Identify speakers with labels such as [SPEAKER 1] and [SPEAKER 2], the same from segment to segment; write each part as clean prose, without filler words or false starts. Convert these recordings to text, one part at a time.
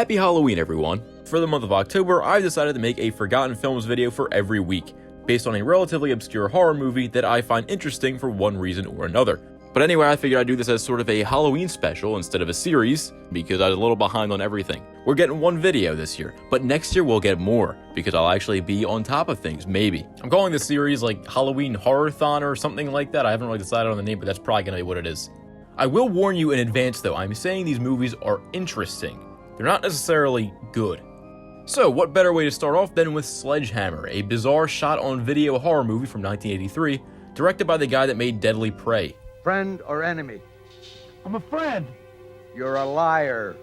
[SPEAKER 1] Happy Halloween, everyone! For the month of October, I've decided to make a Forgotten Films video for every week, based on a relatively obscure horror movie that I find interesting for one reason or another. But anyway, I figured I'd do this as sort of a Halloween special instead of a series, because I was a little behind on everything. We're getting one video this year, but next year we'll get more, because I'll actually be on top of things, maybe. I'm calling this series like Halloween Horror-thon or something like that. I haven't really decided on the name, but that's probably gonna be what it is. I will warn you in advance though, I'm saying these movies are interesting. They're not necessarily good. So, what better way to start off than with Sledgehammer, a bizarre shot-on-video horror movie from 1983, directed by the guy that made Deadly Prey.
[SPEAKER 2] Friend or enemy?
[SPEAKER 3] I'm a friend.
[SPEAKER 2] You're a liar.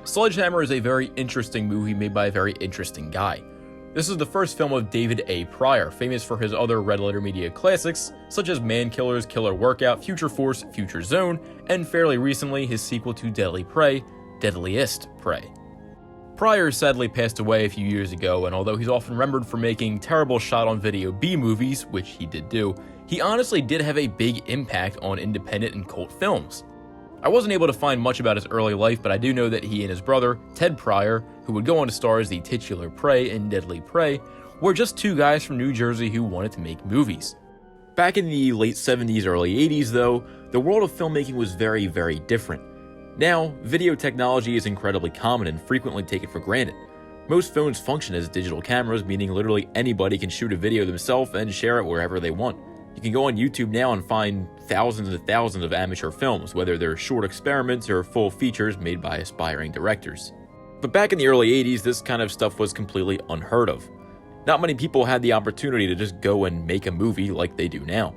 [SPEAKER 1] Sledgehammer is a very interesting movie made by a very interesting guy. This is the first film of David A. Pryor, famous for his other Red Letter Media classics, such as Man Killers, Killer Workout, Future Force, Future Zone, and fairly recently his sequel to Deadly Prey, Deadliest Prey. Pryor sadly passed away a few years ago, and although he's often remembered for making terrible shot-on-video B-movies, which he did do, he honestly did have a big impact on independent and cult films. I wasn't able to find much about his early life, but I do know that he and his brother, Ted Pryor, who would go on to star as the titular Prey in Deadly Prey, were just two guys from New Jersey who wanted to make movies. Back in the late 70s, early 80s though, the world of filmmaking was very, very different. Now, video technology is incredibly common and frequently taken for granted. Most phones function as digital cameras, meaning literally anybody can shoot a video themselves and share it wherever they want. You can go on YouTube now and find thousands and thousands of amateur films, whether they're short experiments or full features made by aspiring directors. But back in the early 80s, this kind of stuff was completely unheard of. Not many people had the opportunity to just go and make a movie like they do now.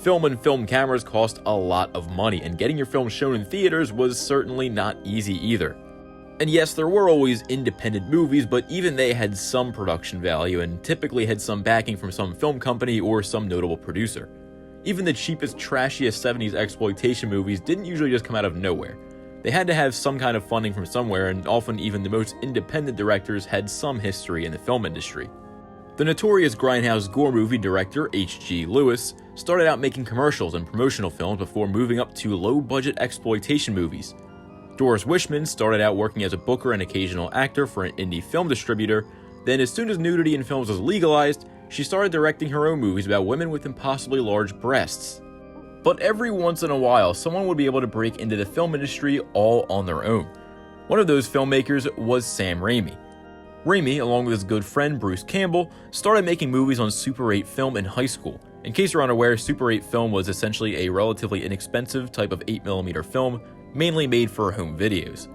[SPEAKER 1] Film and film cameras cost a lot of money, and getting your film shown in theaters was certainly not easy either. And yes, there were always independent movies, but even they had some production value and typically had some backing from some film company or some notable producer. Even the cheapest, trashiest 70s exploitation movies didn't usually just come out of nowhere. They had to have some kind of funding from somewhere, and often even the most independent directors had some history in the film industry. The notorious grindhouse gore movie director H.G. Lewis started out making commercials and promotional films before moving up to low-budget exploitation movies. Doris Wishman started out working as a booker and occasional actor for an indie film distributor. Then, as soon as nudity in films was legalized, she started directing her own movies about women with impossibly large breasts. But every once in a while, someone would be able to break into the film industry all on their own. One of those filmmakers was Sam Raimi. Raimi, along with his good friend Bruce Campbell, started making movies on Super 8 film in high school. In case you're unaware, Super 8 film was essentially a relatively inexpensive type of 8mm film, mainly made for home videos.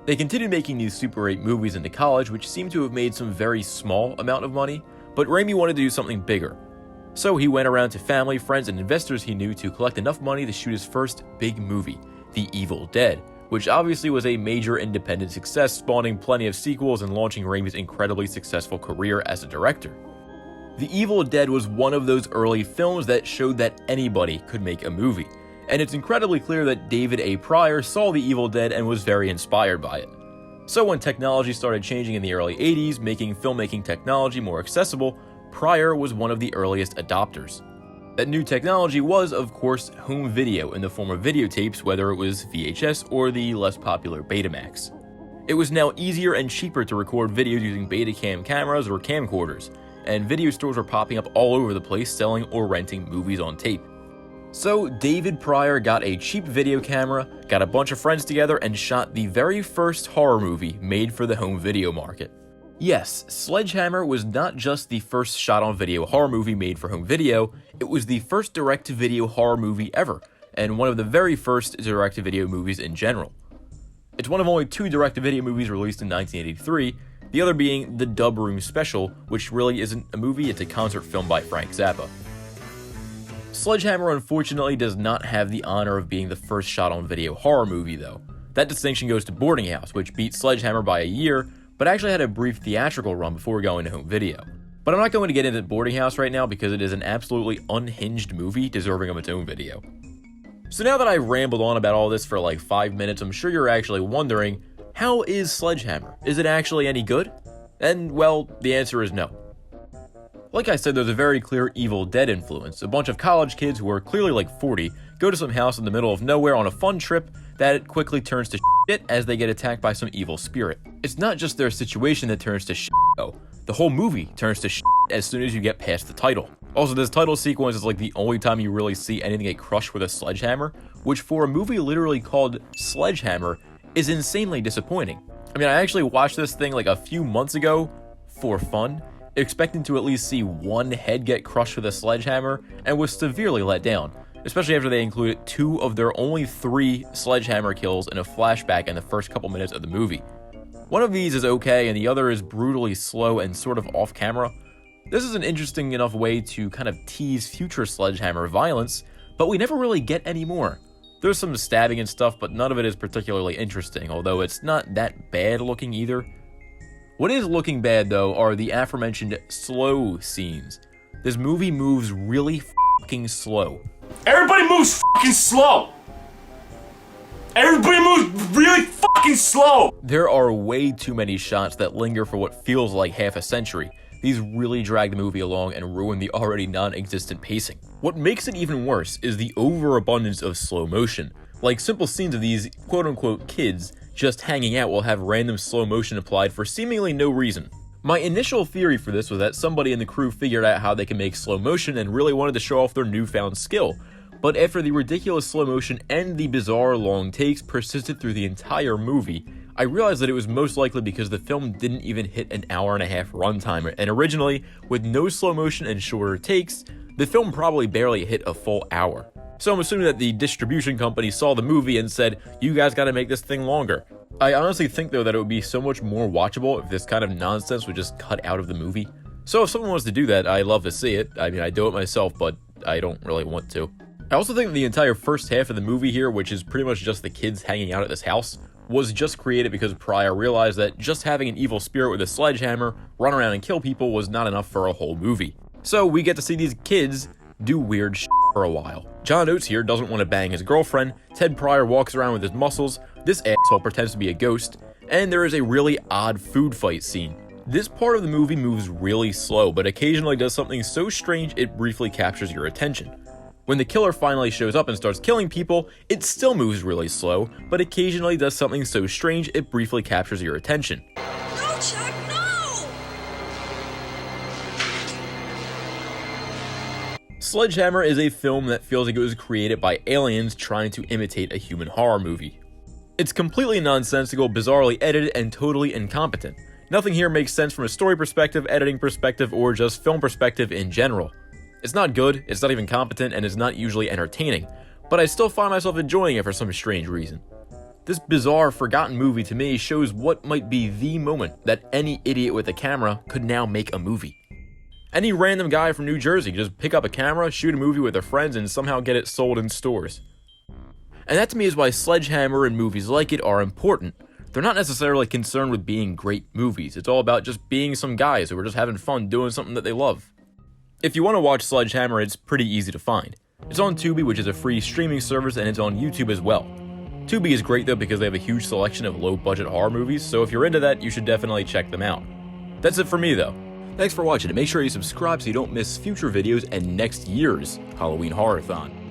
[SPEAKER 1] They continued making these Super 8 movies into college, which seemed to have made some very small amount of money, but Raimi wanted to do something bigger. So he went around to family, friends, and investors he knew to collect enough money to shoot his first big movie, The Evil Dead, which obviously was a major independent success, spawning plenty of sequels and launching Raimi's incredibly successful career as a director. The Evil Dead was one of those early films that showed that anybody could make a movie. And it's incredibly clear that David A. Pryor saw The Evil Dead and was very inspired by it. So when technology started changing in the early 80s, making filmmaking technology more accessible, Pryor was one of the earliest adopters. That new technology was, of course, home video in the form of videotapes, whether it was VHS or the less popular Betamax. It was now easier and cheaper to record videos using Betacam cameras or camcorders, and video stores were popping up all over the place selling or renting movies on tape. So David Pryor got a cheap video camera, got a bunch of friends together, and shot the very first horror movie made for the home video market. Yes, Sledgehammer was not just the first shot-on-video horror movie made for home video, it was the first direct-to-video horror movie ever, and one of the very first direct-to-video movies in general. It's one of only two direct-to-video movies released in 1983, the other being the Dub Room Special, which really isn't a movie, it's a concert film by Frank Zappa. Sledgehammer unfortunately does not have the honor of being the first shot-on-video horror movie though. That distinction goes to Boarding House, which beat Sledgehammer by a year, but actually had a brief theatrical run before going to home video. But I'm not going to get into Boarding House right now because it is an absolutely unhinged movie deserving of its own video. So now that I've rambled on about all this for like 5 minutes, I'm sure you're actually wondering, how is Sledgehammer? Is it actually any good? And well, the answer is no. Like I said, there's a very clear Evil Dead influence. A bunch of college kids who are clearly like 40 go to some house in the middle of nowhere on a fun trip, that quickly turns to shit as they get attacked by some evil spirit. It's not just their situation that turns to shit though. The whole movie turns to shit as soon as you get past the title. Also, this title sequence is like the only time you really see anything get crushed with a sledgehammer, which for a movie literally called Sledgehammer is insanely disappointing. I mean, I actually watched this thing like a few months ago for fun, expecting to at least see one head get crushed with a sledgehammer, and was severely let down, especially after they included 2 of their only 3 sledgehammer kills in a flashback in the first couple minutes of the movie. One of these is okay, and the other is brutally slow and sort of off camera. This is an interesting enough way to kind of tease future sledgehammer violence, but we never really get any more. There's some stabbing and stuff, but none of it is particularly interesting, although it's not that bad looking either. What is looking bad though are the aforementioned slow scenes. This movie moves really fucking slow.
[SPEAKER 3] Everybody moves fucking slow! Everybody moves really fucking slow!
[SPEAKER 1] There are way too many shots that linger for what feels like half a century. These really drag the movie along and ruin the already non-existent pacing. What makes it even worse is the overabundance of slow motion. Like simple scenes of these quote-unquote kids just hanging out will have random slow motion applied for seemingly no reason. My initial theory for this was that somebody in the crew figured out how they can make slow motion and really wanted to show off their newfound skill. But after the ridiculous slow motion and the bizarre long takes persisted through the entire movie, I realized that it was most likely because the film didn't even hit an hour-and-a-half runtime, and originally, with no slow motion and shorter takes, the film probably barely hit a full hour. So I'm assuming that the distribution company saw the movie and said, you guys gotta make this thing longer. I honestly think though that it would be so much more watchable if this kind of nonsense would just cut out of the movie. So if someone wants to do that, I'd love to see it. I mean, I do it myself, but I don't really want to. I also think the entire first half of the movie here, which is pretty much just the kids hanging out at this house, was just created because Pryor realized that just having an evil spirit with a sledgehammer run around and kill people was not enough for a whole movie. So we get to see these kids do weird shit for a while. John Oates here doesn't want to bang his girlfriend, Ted Pryor walks around with his muscles, this asshole pretends to be a ghost, and there is a really odd food fight scene. This part of the movie moves really slow, but occasionally does something so strange it briefly captures your attention. When the killer finally shows up and starts killing people, it still moves really slow, but occasionally does something so strange it briefly captures your attention.
[SPEAKER 4] No, Chuck, no!
[SPEAKER 1] Sledgehammer is a film that feels like it was created by aliens trying to imitate a human horror movie. It's completely nonsensical, bizarrely edited, and totally incompetent. Nothing here makes sense from a story perspective, editing perspective, or just film perspective in general. It's not good, it's not even competent, and it's not usually entertaining, but I still find myself enjoying it for some strange reason. This bizarre, forgotten movie to me shows what might be the moment that any idiot with a camera could now make a movie. Any random guy from New Jersey could just pick up a camera, shoot a movie with their friends, and somehow get it sold in stores. And that to me is why Sledgehammer and movies like it are important. They're not necessarily concerned with being great movies, it's all about just being some guys who are just having fun doing something that they love. If you want to watch Sledgehammer, it's pretty easy to find. It's on Tubi, which is a free streaming service, and it's on YouTube as well. Tubi is great though because they have a huge selection of low-budget horror movies, so if you're into that, you should definitely check them out. That's it for me though. Thanks for watching, and make sure you subscribe so you don't miss future videos and next year's Halloween Horror-thon.